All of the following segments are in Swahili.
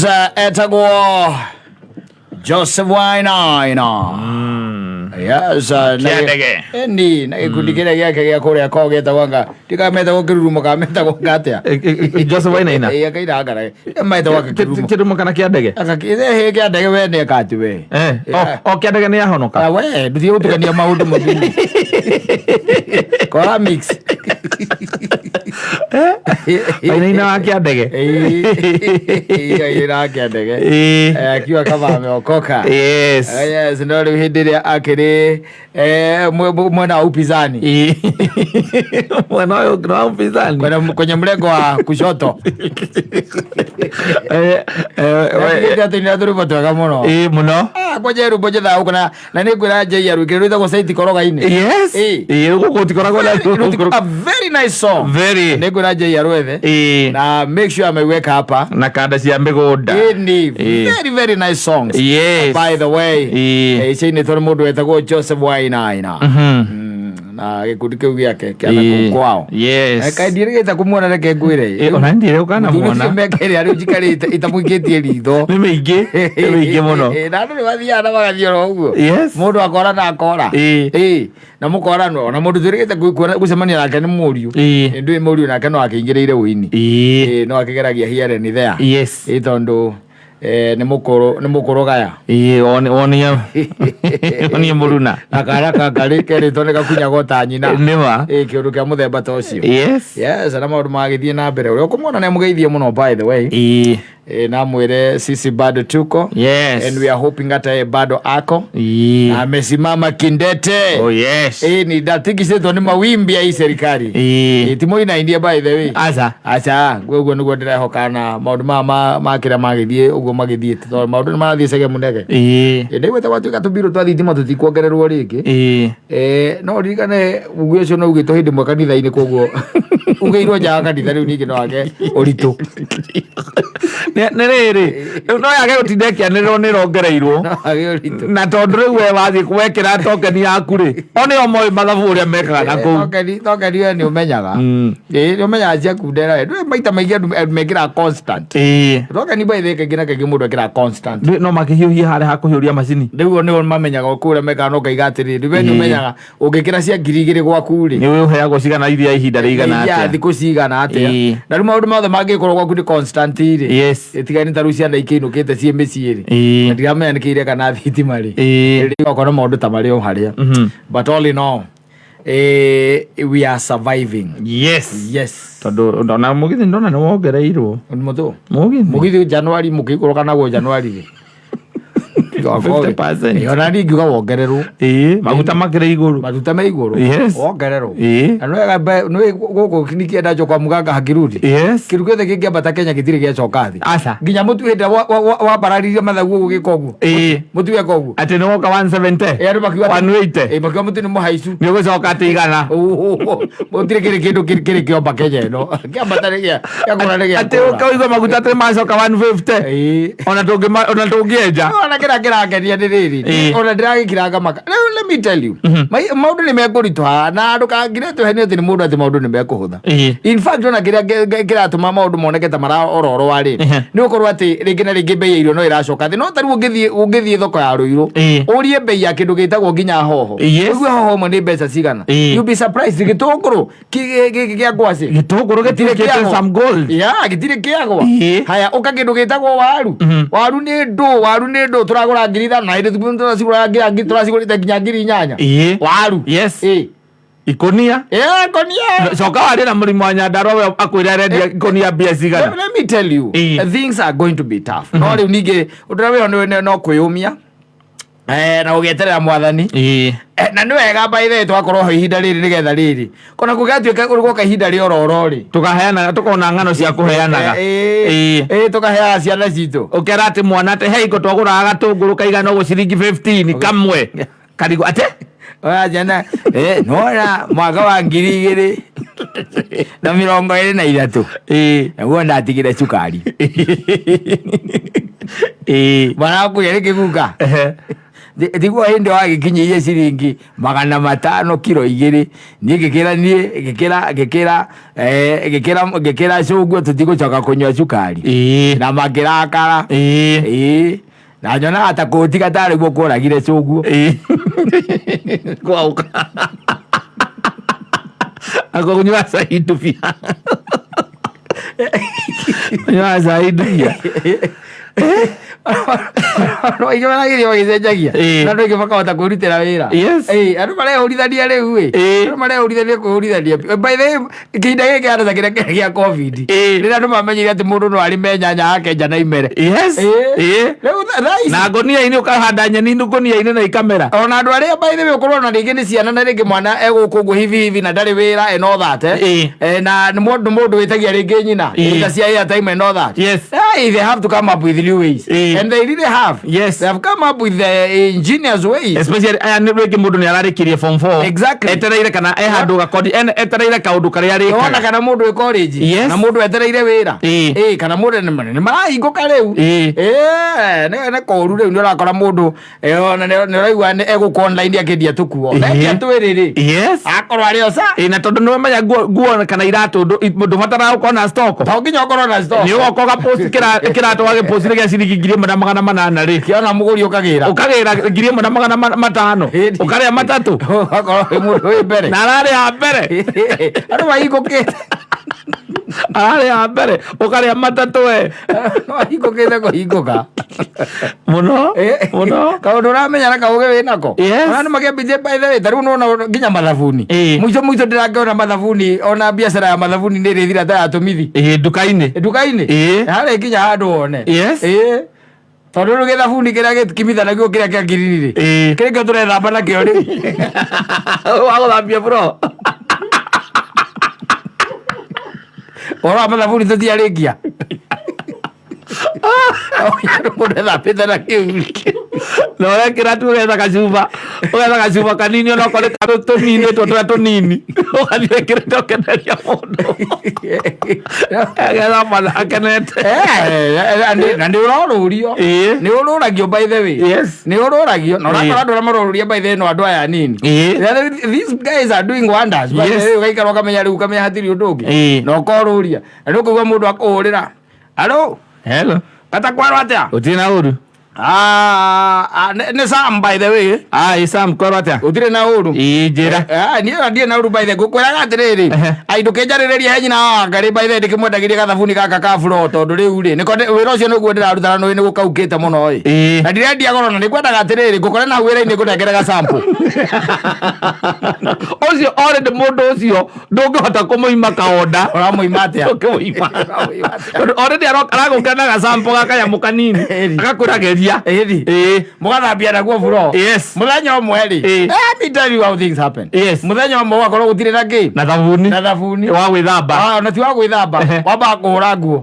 Yes, etagwo Joseph Wainaina. Yes, ni na ikundi kile yake ya kore kwa geta wanga tika meta ko kirumo ka meta ko gatia Joseph Wainaina kaida agara meta wa kirumo kana kia ndege he kia ndege we ne kati we kia ndege ni yahonoka we nduthie gutukania maundu muthingu kwa mix Wainaina wa kia ndege ira kia ndege akiwa kama ameokoka. Yes, ndio hindiria akiri mwana upinzani mwana upinzani kwenye mlengo wa kushoto muno kwaje rubo jetha huko na ningwira JR ukirutha go site koroga ine. Yes uko tikoragwa a very nice song ningwira JR wethe na make sure ameweka hapa na kanda cia migunda ni very very nice songs. Yes, by the way ici ni thor mundu wetagwo Joseph Wainaina na gikundi kiu giake kiana kwao. Yes, kaindirigita kumuona reke ngwire ona ndire ukana muona mekere ari ujikarite itamuigitie ritho ni mingi muno na ndu wathia na wagathiora uguo. Yes, mundu akora na akora na mukora na mundu thurigite gucemania nake ni muriu ndu muriu nake no akingiriire wini no akigeragia here ni there. Yes, tondu ni mukoro gaya oni muruna akara kangari keri toneka kunya gota nyina nima kiundu kia muthemba ta ucio. Yes, na maundu magithie na mbere uria ukumwona ne mugeithie muno by the way na mwire sisi bado tuko. Yes, and we are hoping hata bado ako na amesimama kindete. Oh yes, ni datikisitwo ni mawimbi ya hii serikali timo ina India by the way acha gwe niguo ndirehoka na maundu makira magithie uguo magithie to maundu ni marathie cege munege ndigwe ta watu katubiro twa thitima tutikuongererwo ringi no ririkane uguo ucio no ugito hindi mwe kanitha-ini koguo ugeirwo nja kanitha riu ningi no wake uritu nerere no yage gutindekianirwo ni rongereirwo na tondu riu we wathie kwekira tokeni yaku ri oni o moi mathabu uria mekaga na ku tokeni we ni umenyaga ni umenyaga cia kundera ndu maita maingi andu mekira constant tokeni by the kengina kengi mundu ekira constant no makihiuhia hare hakuhiuria macini riu ni mamenyaga kure meka no kaiga atiri we ni umenyaga ungikira cia 2,000 gwaku ri ni we uheagwo cigana iria ihinda rigana atia ya thiku cigana atia na riu maundu mothe mangikorwo gwaku ni constant ri. Yes, tigani ta rucia na ikinukite cie miciiri ndiramenya nikire kana thitima ri okona maundu ta mario haria but all in all we are surviving. Yes tondu ndona mugithi ndona ni wongereirwo mugithi January mukikoroka naguo January 50%. Ona ni ngiuga wongererwo maguta makire iguru wongererwo no guku nikienda njoka muganga hakirudi kiru giothe kingiambata Kenya gitire giacoka thi nginya mutu hinde wa bararirie mathagu gugikogu mutu gekogu ati ni woka 170 andu makiwa 180 makiwa mutu ni muhaicu ni gucoka ati igana mutire kiri kiomba Kenya no kiambata rigia yakora rigia ati ukauga maguta ati macoka 150 ona tungienja ngerageria ndiriri ona ndiragikiranga maka let me tell you maundu ni mekuritwa na andu kangire tuheni ati ni mundu ati maundu ni mekuhutha. In fact ona kiratuma maundu moneke ta mara ororo wari ni ukorwo ati ringi na ringi bei ya irio no iracoka thi no tari ungithie thoko ya Ruiru urie bei ya kindu gitagwo nginya hoho uguo hoho mo ni mbeca cigana you be surprised gitunguru gia ngwaci gitunguru gitire some gold gitire kiagwa haya uka kindu gitagwo waru ni ndu turagura ngiri na inde turacigura ngirangi turacigurite nginya ngiri 8 waru. Yes, ikonia coka wari na murimu wa Nyandarua akwira arendia ikonia bia cigana. Let me tell you things are going to be tough no riu ningi utarawe no kwiyumia na ugeterera mwathani na ni wega by the twakorwo ihinda riri nigetha riri kona kugatuika urwo ihinda ri ororo ri tukaheana tukona ngano cia kuheanaga tukaheana ciana citu ukera ati mwana ati heiko twaguraga gatunguru kaigana uguo ciringi 15 kamwe karigo ate oya jana nora mwaka wa 2000 na 23 naguo ndatigire cukari bwana waku yari kiguka thiguo hindi wagikinyirie ciringi 500 kilo 2 ni ngikira cuguo tutigucoka kunywa cukari na magirakara na nyona ata kutiga tari guo kuragire cuguo kwauka akunywa saidu pia nywa saidu pia no igimanagirio gicenjagia na no igibakahota kwirutira wira andu marehurithania riu andu marehurithania kwihurithania by the way kihinda giki andu kiria gia covid riria andu mamenyire ati mundu no ari menyanya akenja na imere na ngonia-ini ukahanda nyeni ngonia-ini na ikamera ona andu aria by the way ukorwo na ringi ni ciana na ringi mwana egukungu hivi na ndari wira and all that na mundu witagia ringi nyina ita cia airtime and all that they have to come up with new ways and they really have. Yes. They have come up with the ingenious ways. Especially aya ni rwiki mundu ni ararikirie form 4. Exactly. Etereire kana handu gakodi etereire kaundu karia rika. Ona kana mundu e college na mundu etereire wira. Kana mundu ni marahinguka riu. Ne koru riu ni urakora mundu ona ni raigua eguko online akendia tukuo. Ndia twiriri. Akorwo ari osa. Na tondu no menya guo kana iratu mundu fatara uko na stock. Pa ukinya ukorwo na stock. Ni uko ga post kira to wage post ni ciringi 1,800 ri kiona muguri ukagira 1,500 ukaria matatu akorwo mundu wi mbere na arari a mbere andu mahingukite arari a mbere ukaria matatu we mahingukite kuhinguka muno kaundu uramenya na kauge winako ona makiambithie by the way tariu nona nginya mathabuni mwico ndirangiona mathabuni ona biacara ya mathabuni ni rithira ta yatumithi nduka-ini hari nginya handu one tondu rä githabuni kä rä a gä kimithanagio kä rä a kä a ngirini rä kä rä kä tå rethamba nakä o rä wagå thambia bro å wa mathabuni tå tiarä ngia må ndå ethambä te nakä u na å rekä tu å getha gacuba kanini ona korä tå nini two tå rä a tå nini å gathiä wä kä rä te å keneria må ndå getha akenete na nä å rorå rio nä å rå ragio by the way nä å rå ragio na å rakora andå arä a marorå ria by the way no andå aya nini these guys are doing wonders å gaikara å kamenya rä u kamenya hatirä å ndå å ngä na å korå ria na nä å kåigua må ndå akå hå rä ra hello gatakwarwo atä utirä na å ru nä Sam by the way Sam korwo atä utirä na å ru njä niä ndirä na å ru by the ngå kwä raga atä rä rä ndå kä njarä rä ria he nyina wa ngarä by the ndä kä mwendagä ria gathabuni gaka ka buro tondå rä u rä wä ra å cio nä guo ndä rarutana nä gå kaukä te må no na ndirendia goro na nä kwendaga atä rä rä ngå kore na hau wä ra-inä ngå nengere gacampo å cio orä må ndå å cio ndå ngä hota kå må ima kaonda å ramå ima atä orä aragå kä na gacampo gakanyamå kanini agakwä rageria må gathambia naguo buro må thenya å mwe rä må thenya å mwe wakorwo gå tirä na kä na thabuni wa gwä thamba na ti wa gwä thamba wambaga kå hå ra nguo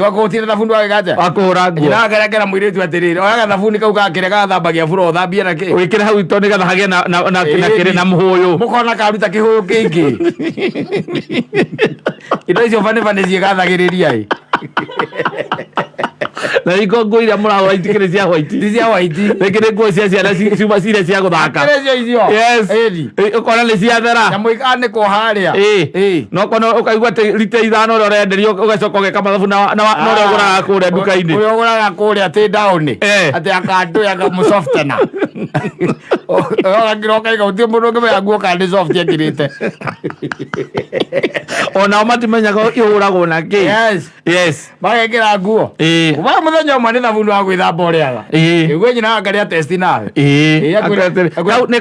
wakorwo gå tirä na thabuni wagägaja wa kå hå ra nguo nagakera må irä tu atä rä rä oya gathabuni kau gakä re gathambagia buro å thambie na kä wä kä re hau to nä getha hagä na kä rä na må hå yå må kona karuta kä hå yå kä ingä indo icio banä banä ciägathagä rä ria na ikongo iria må rahå itikä rä cia hwaiti rä kä rä nguo cia ciana ciuma cirä cia gå thaka å kona nä ciathera nyamå ikanä kwo harä a no kona å kaigua atä rite 5 å rä a å renderio å gacoka å geka mathabu na å rä a å gå raga kå rä a nduka-inä å rä a å gå raga kå rä a tä ndaå-nä atä akandå yaga må softena gakira å kaiga å tirä må ndå å ngä menya nguo kana nä soft akä rä te onao matimenyaga ä hå ragwo na kä magäkä ra nguo kuma må thenya å mwe nä thabuni wa gwä thamba å rä aga gwe nyina wangarä a testi nawe nä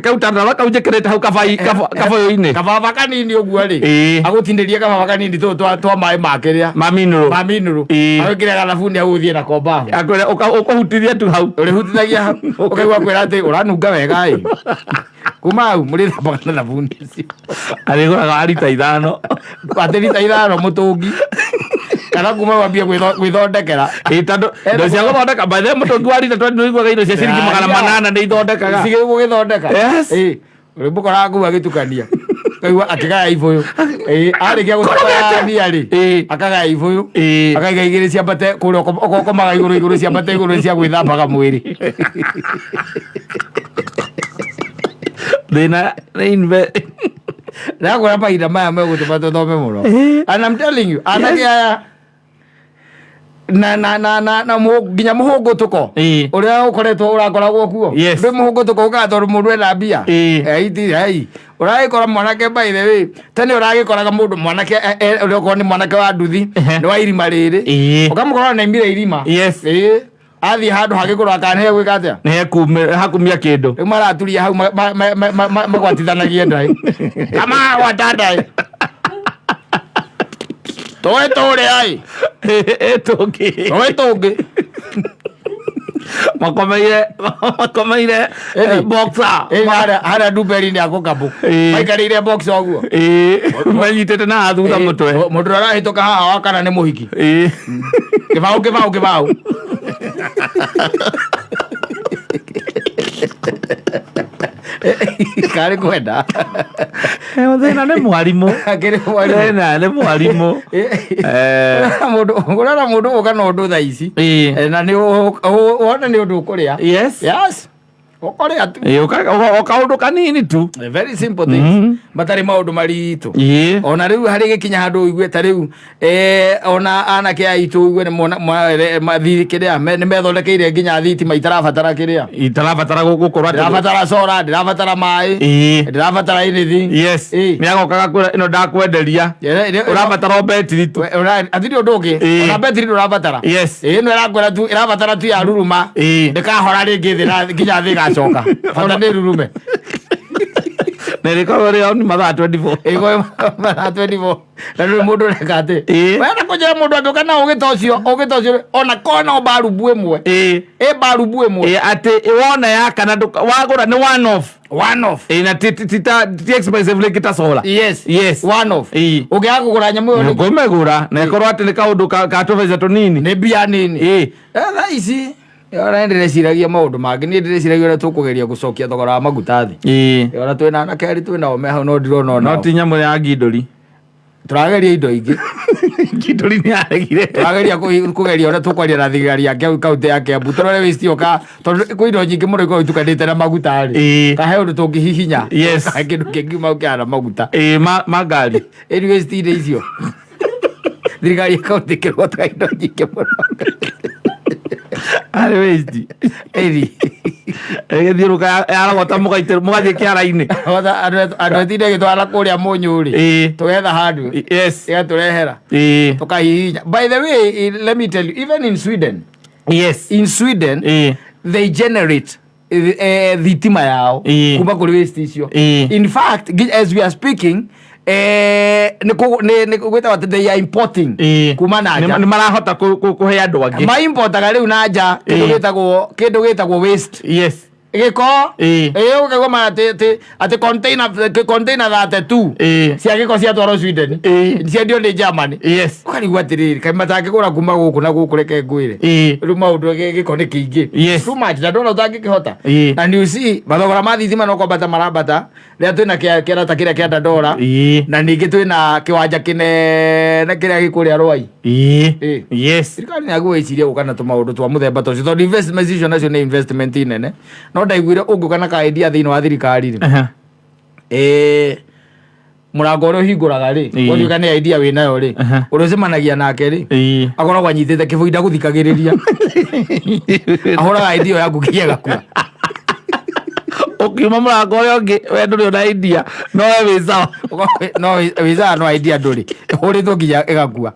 kau tandawa kau njä kä rä te hau kabaå-inä kababa kanini å guo rä agå tindä rie kababa kanini twa maä makä rä a maminå rå agä kä re gathabuni hau å thiä na komba å kå hutithia tu hau å rä hutithagia hau å kaigua kwä ra atä å ranunga wega ä kuma hau må rä thambaga na thabuni arä gå raga arita 5 atä rita 5 må tå ngi kana kuma wambia gwä thondekera tondå indo cia gå thondeka bathe må tå ngi wa rita nä iguaga indo cia ciringi 800 nä ithondekaga cigä gå gä thondeka rä mbå koraga kuu agä tukania kaigua akigaya iboyo arikia gutabania ri akagaya iboyo akaiga igiri ciambate kuria okomaga iguru ciambate iguru cia gwithambaga mwiri thina inve Nakora mahinda maya megutuma tuthome muno. And I'm telling you, anake aya na nginya muhungutuko uria ukoretwo urakoragwo kuo ndi muhungutuko ugatorwo mundu ena mbia iti uragikora mwanake by the way tene uragikoraga mundu mwanake uria ukorwo ni mwanake wa nduthi ni wa irima riri ukamukora na imbire irima athi handu hagikorwo akane gwika atia ne hakumia kindu maraturia hau magwatithanagia ndai kama watandai Toe tore ai. Toki. Toe toki. Makomeire boxa. Hara duberi ni ako kabu. Maikarire boxa oguo. Manyitete na athutha mutwe. Mundu arahitoka haha wakana ni muhiki. Kibao. Kare kwenda. Thina ni mwarimu. Thina ni mwarimu. Mundu ukana undu thaa ici. Na ni wona ni undu ukuria. Yes. Okuria tu. Okaundu kanini tu. Very simple things. Matari maundu maritu. Ona riu hari gikinya handu igwe ta riu ona anake aitu igwe ni mathi kiria ni methondekeire nginya thitima itarabatara kiria. Itarabatara gukorwa ndirabatara sora, ndirabatara mai, ndirabatara anything. Yes. Ni agokaga kwira ino ndakwenderia. Urabatara betri tu. Athiri undu ungi. Ona betri ndurabatara. Yes. Ino irakwira tu irabatara tu ya ruruma. Ndikahora ringi thina nginya thi gacoka. Bata ni rurume. Nerikorwo ri on mathaa 24. Ego mathaa 24. Na rä må ndå reka atä wena kå njä må ndå angä kana å gä tocio ona kona mbarubu ä mwe ä mbarubu ä mwe atä wona yakana wagå nä one off na ti expensive rä ngä ta cora å ngä aga kå gå ra nyamå ä yo ngå mä gå ra na ä korwo atä nä kaå ndå katåbeca tå nini nä mbia nini tha ici ona ndĩreciragia maũndũ mangĩ nĩ ndĩreciragia ũrĩa tũkũgeria gũcokia thogora wa maguta thĩ ona twĩna anake erĩ twĩnao me hau no ndirona ona no ti nyamũ ya ngindũri tũrageria indo ingĩ ngindũri nĩ yaregire tũrageria kũgeria ũrĩa tũkwaria na thigari ya kaũntĩ ya Kiambu tũrore waste oka tondũ kwĩ indo nyingĩ mũno ikoragwo itukanĩte na maguta rĩ kahe ũndũ tũngĩhihinya kahe kĩndũ kĩngiuma gũkĩara na maguta ma ngari waste indo icio thigari ya kaũntĩ ĩkĩrogota indo nyingĩ mũno Ari westi. Eri. Thiruka aragota mugathie kiara-ini. Andu atinde gitwara kuria munyuri. Tugetha handu. Yes. Igaturehera. Tukahihinya. By the way, let me tell you, even in Sweden. Yes. In Sweden, they generate thitima yao kuma kuri waste icio. In fact, as we are speaking, gwĩtagwo atĩ they are importing kuma na nja nĩ marahota kũhe andũ angĩ maimportaga rĩu na nja kĩndũ gĩtagwo waste gĩko ũkaigua ma atĩ container 32 cia gĩko ciatwarwo Sweden ciendio nĩ Germany ũkarigua atĩrĩrĩ kaĩ matangĩgũra kuma gũkũ na gũkũ reke ngwĩre rĩu maũndũ gĩko nĩ kĩingĩ too much na ndona ũtangĩkĩhota na you see mathogora ma thitima no kwambata marambata rĩrĩa twĩna kĩarata kĩrĩa kĩa $1 na ningĩ twĩna kĩwanja kĩnene kĩrĩa gĩkũrĩa Rwai thirikari nĩ agwĩciria gũka na tũmaũndũ twa mũthemba tũcio tondũ investment icio nacio nĩ investment nene no ndaiguire ũngĩũka na ka-idea thĩinĩ wa thirikari mũrango ũrĩa ũhingũraga rĩ ũngĩũka nĩ idea wĩnayo rĩ ũrĩa ũcemanagia nake rĩ akoragwo anyitĩte kĩbũi ndagũthikagĩrĩria ahũraga idea yaku nginya ĩgakua ũkiuma mũrango ũrĩa ũngĩ we ndũrĩ ona idea no we wĩ sawa no wĩ sawa no idea ndũrĩ ũhũrĩtwo nginya ĩgakua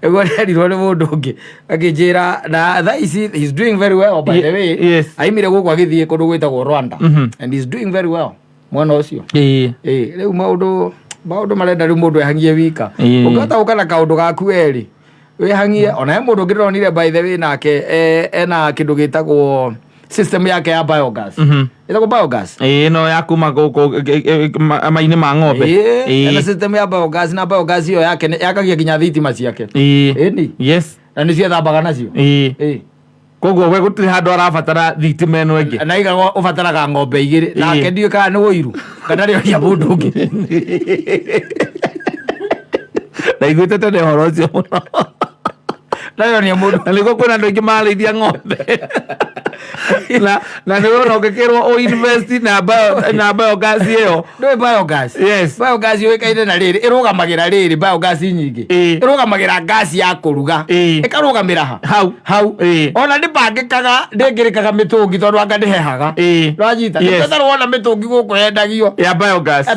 ego nderirwo nĩ mũndũ ũngĩ akĩnjĩra na thaa ici he's doing very well by the way aimire gũkũ agĩthiĩ kũndũ gwĩtagwo Rwanda and he's doing very well mwana ũcio rĩu maũndũ marenda rĩu mũndũ ehangie wika ũngĩhota gũka na kaũndũ gaku erĩ wĩhangie ona he mũndũ ũngĩ ndĩronire by the way nake ena kĩndũ gĩtagwo system yake ya biogas ĩtagwo biogas no ya kuma mai-inĩ ma ng'ombe ena system ya biogas na biogas ĩyo yake yakagia nginya thitima ciake yes na nĩcio ethambaga nacio koguo we gutiri handu arabatara thitima eno ingi na igago ubataraga ng'ombe igiri nake ndiyo kana ni uiru kana rio ya mundu ungi na iguite tene horo cio muno nayo ni mundu na niguo kwina andu aingi mararithia ng'ombe na nä wona å ngä kä rwo å invest na biogas ä yo ndå biogas biogas yå ä kaine na rä rä ä rå gamagä ra rä rä biogas nyingä ä rå gamagä ra gas ya kå ruga ä karå gamä ra hau ona ndä mbangä kaga ndä ngä rä kaga mä tå ngi tondå anga ndä hehaga rwanyita nä tondå wona mä tå ngi gå kå yendagio ya biogas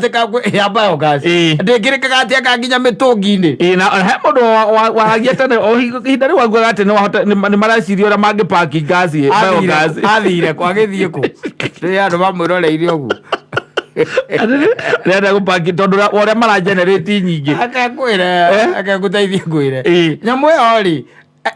ya biogas ndä ngä rä kaga atä aka nginya mä tå ngi-inä na he må ndå waragia tene o ihinda rä u waguaga atä nä mareciria å rä a mangä paki gas biogas athire kwagä thiä kå rä andå mamwä roreire å guo renda gå paki tondå å rä a maragenerate nyingä akengå teithie ngwä re nyamå ä yo rä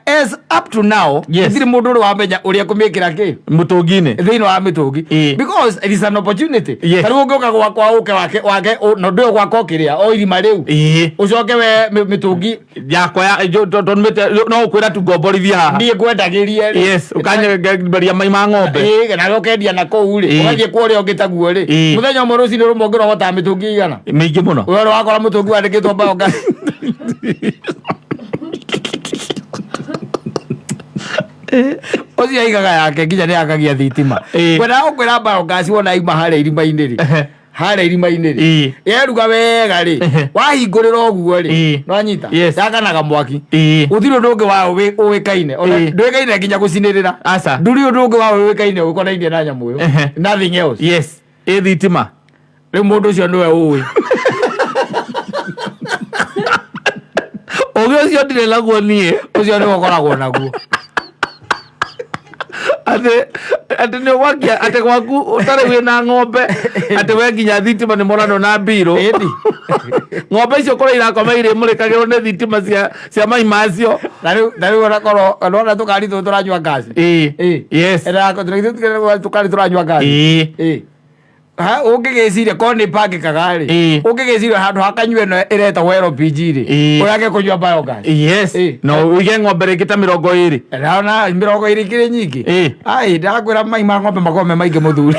as up to now thiri mundu uri wamenya uria kumikira ki mutungine thiini wa mitungi because it is an opportunity tariu ungiuka gwakwa uke wake no ndio gwakwa kiria o irima riu ucoke we mitungi yakwa no ukwira tu ngomborithia haha ndie ngwendagirie ukanyegeria mai ma ng'ombe na ukendia na kou ri ugathie kuria ungitaguo ri muthenya umwe rucini rumwe ngira hota mitungi igana mingi muno we wakora mutungi wandikitwo biogas ocio aigaga yake nginya nä akagia thitima kwenda gå kwä ra biogas wona ima harä irima-inä rä harä irima-inä rä yeruga wega rä wahingå rä ra å guo rä nwanyita yakanaga mwaki gå thirä å ndå å ngä wa å wä kaine ndå wä kaine nginya gå cinä rä ra nduri å ndå å ngä wa å wä kaine gå konainie na nyamå ä yo nothing else ä thitima rä u må ndå å cio nä we å wä å gä å cio ndirä naguo niä å cio nä we å koragwo naguo ati nä wakia atä gwaku utarä wä na ng'ombe atä we nginya thitima nä morano na mbirå ng'ombe icio korwo irakoma irä må rä kagä rwo nä thitima cia mai macio na rä u onakorwo ona tå kari tå tå ranyua ngasi tå kari tå ranyua ngasi å ngä gä ciria korwo nä mbangä kaga rä å ngä gä ciria handå hakanyua ä no ä retagwo LPG rä å rage kå nyua biogas no å ige ng'ombe rä ngä ta mä rongo ä rä naona mä rongo ä rä kä rä nyingä ndakwä ra mai ma ng'ombe makorwo me maingä må thuri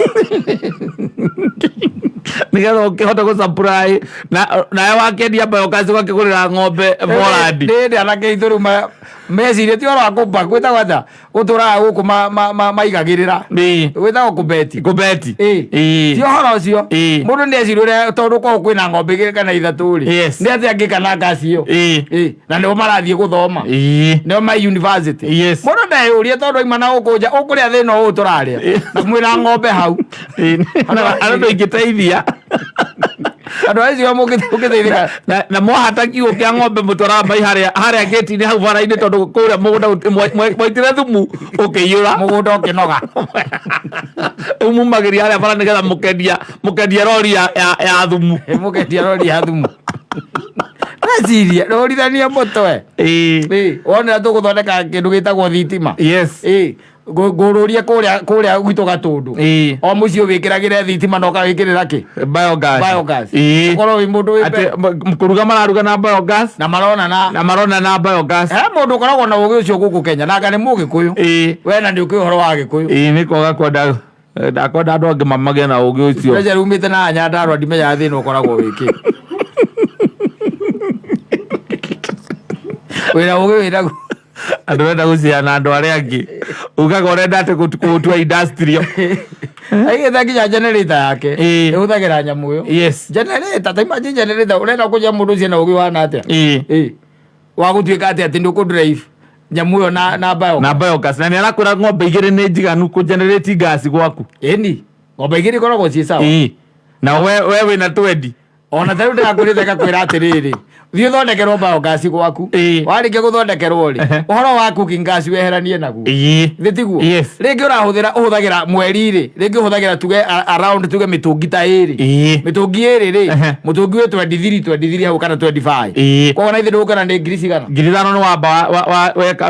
nä getha å kä hota gå supply nawe wakendia biogas å gakä gå rä ra ng'ombe Poland ndä ndä anake itå rä u meciria ti oro akå mba gwä tagwo ata gå tå raga gå kå maigagä rä ra gwä tagwo kå beti ti å horo å cio må ndå nä ecirä å rä a tondå korwo kwä na ng'ombe igä rä kana ithatå rä nä atä angä kana ngasi ä yo na nä o marathiä gå thoma nä o mai university må ndå ndeå rie tondå ima na gå kå nja å kå rä a thä na å å tå rarä a na mwä na ng'ombe hau andå ingä teithia andå acio må gä teithä na mwahata kiugo kä a ng'ombe må twaraga mai harä a gäti-inä hau bara-inä tondå kå rä a må gå nda mwaitire thumu å kä iyå ra må gå nda å kä noga rä u mumagä ria harä a bara nä getha må kendia rori ya thumu må kendia rori ya thumu naciria rorithania må twe wonera tå gå thondeka kä ndå gä tagwo thitima ngå rå rie kå rä a gwitå gatå o må ciä å wä kä ragä re thitima na å kawä kä rä ra kä korwo wä må ndå kå ruga mararuga na biogas na marona na biogas he må ndå koragwo na å gä å cio gå kå Kenya nanga nä må gä kå yå wena nä å kä å horo wa gä kå yå nä koga kwenda ndakwenda andå angä mamagä na å gä å cio reja rumä te na nyandarwa ndimenyaga thä na å koragwo wä kä wä na å gä wä naguo andå renda gå ciana andå arä angä ugaga å renda atä gå tua industrial aigä ta nginya generator yake ä hå thagä ra nyamå ä yo generator ta imagine generator å renda kå njia må ndå ciana å gä wana atä wa gå tuä ka atä atä ndå kå drive nyamå ä yo na biogas na nä arakwä ra ng'ombe igä rä nä njiganu kå generate gas gwaku ĩni ng'ombe igä rä koragwo ciä sawa na we wä na twendi ona tarä u ndä rakwä rä te gakwä ra atä rä rä thiä å thondekerwo biogas gwaku warä kia gå thondekerwo rä å horo wa cooking gas weheranie naguo thä tiguo rä ngä å hå thagä ra mweri rä rä ngä å hå thagä ra tuge around tuge mä tå ngi ta ä rä mä tå ngi ä rä rä må tå ngi wä 23 hau kana 25 koguo na ithä ndå kana nä ngiri cigana ngiri ithano nä wamba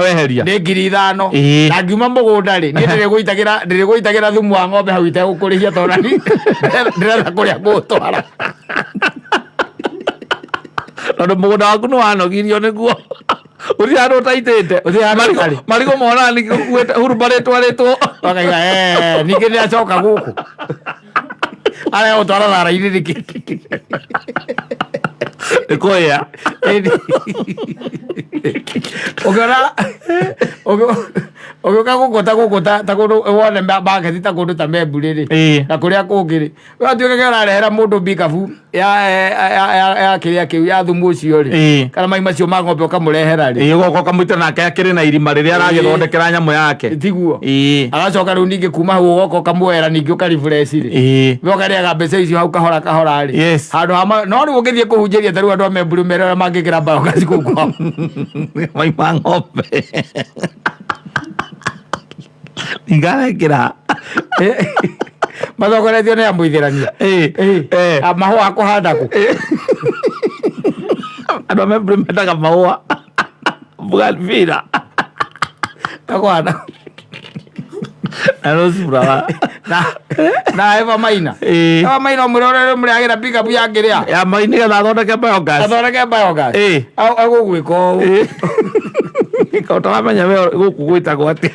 weheria nä ngiri ithano na ngiuma må gå nda rä nä ndä rä gå itagä ra thumu wa ng'ombe hau itegå kå rä cia tondå ndä renda kå rä a ngå twara tondu mugunda waku ni wanogirio niguo uthi handu utaitite marigo mona ni kuete hurubare twaritwo wakaiga ningi ni acoka guku ara utwara thara ini niki koya ugiuka guku ta kundu wone bageti ta kundu ta memburi ri na kuria kungi ri watuikaga urarehera mundu bikabu ya kiria kiu ya thumu ucio ri kana mai macio ma ng'ombe ukamurehera ri ugoka ukamwita nake akiri na irima riria aragithondekera nyamu yake tiguo agacoka riu ningi kuma hau ugoka ukamuera ningi ukarifresh ri ukariaga mbeca icio hau kahora kahora ri handu hama no riu ungithie kuhunjiria taru andu a memburi merera mangikira mbao kaci kuu kwao mai ma ng'ombe igarekera mathogoretio nĩ amũithĩrania mahũa akũhanda kũ andũ a memburi mendaga mahũa buganvira akũhanda na Eva Maina Eva Maina mũrore mũragĩra pick up yake rĩa ya Maina getha athondeke biogas agũgwĩka ũũ utaramenya we gũkũ gwĩtagwo atĩ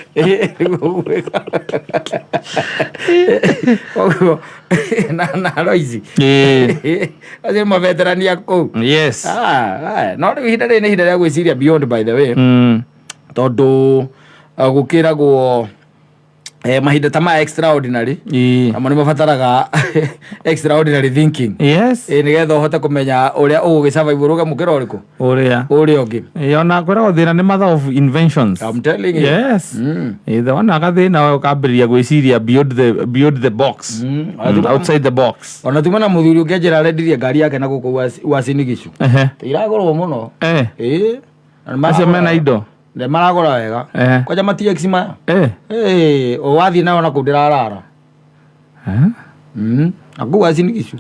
na Roici acio maveterania kũu no rĩu ihinda rĩrĩ nĩ ihinda rĩa gwĩciria beyond by the way tondũ gũkĩragwo mahinda ta ma extraordinary amo nĩ mabataraga extraordinary thinking nĩgetha ũhote kũmenya ũrĩa ũgũgĩsurvive ũrũgamũkĩra ũrĩkũ ũrĩa ũngĩ ona kwĩragwo thĩna nĩ mother of inventions. I'm telling you. The one agathĩna ũkambĩrĩria gwĩciria beyond the box outside the box. Ona tuma na mũthuri ũngĩanjĩra arendirie ngari yake na gũkũ Uasin Gishu iragũrwo mũno acio mena indo nĩ maragũra wega kwanja TX maya wathiĩ nayo na kũu ndĩrarara na kũu Uasin Gishu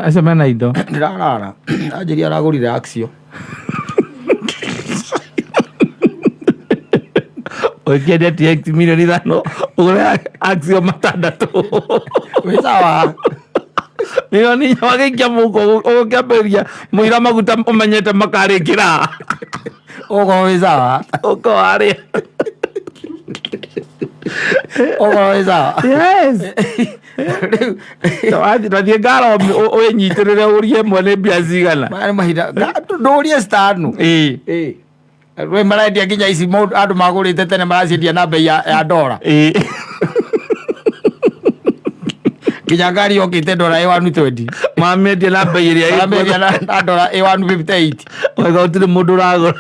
acio mena indo ndĩrarara anjĩria aragũrire Axio ũkĩendia TX milioni 5 ũgũre Axio 6 wĩ sawa milioni wagĩikia mũhuko ũgũkĩambĩrĩria mũira maguta ũmenyete makarĩkĩra uko wĩ sawa uko harĩa uko sawa wathiĩ ngara wĩnyitĩrĩre ũrie mwene mbia cigana mahinda ndũrie stanu rwe marendia nginya ici andũ magũrĩte tene maraciendia na bei ya ndora nginya ngari yokĩte ndora A120 mamendia na bei ĩrĩa na ndora A158 wega gũtirĩ mũndũ ũragũra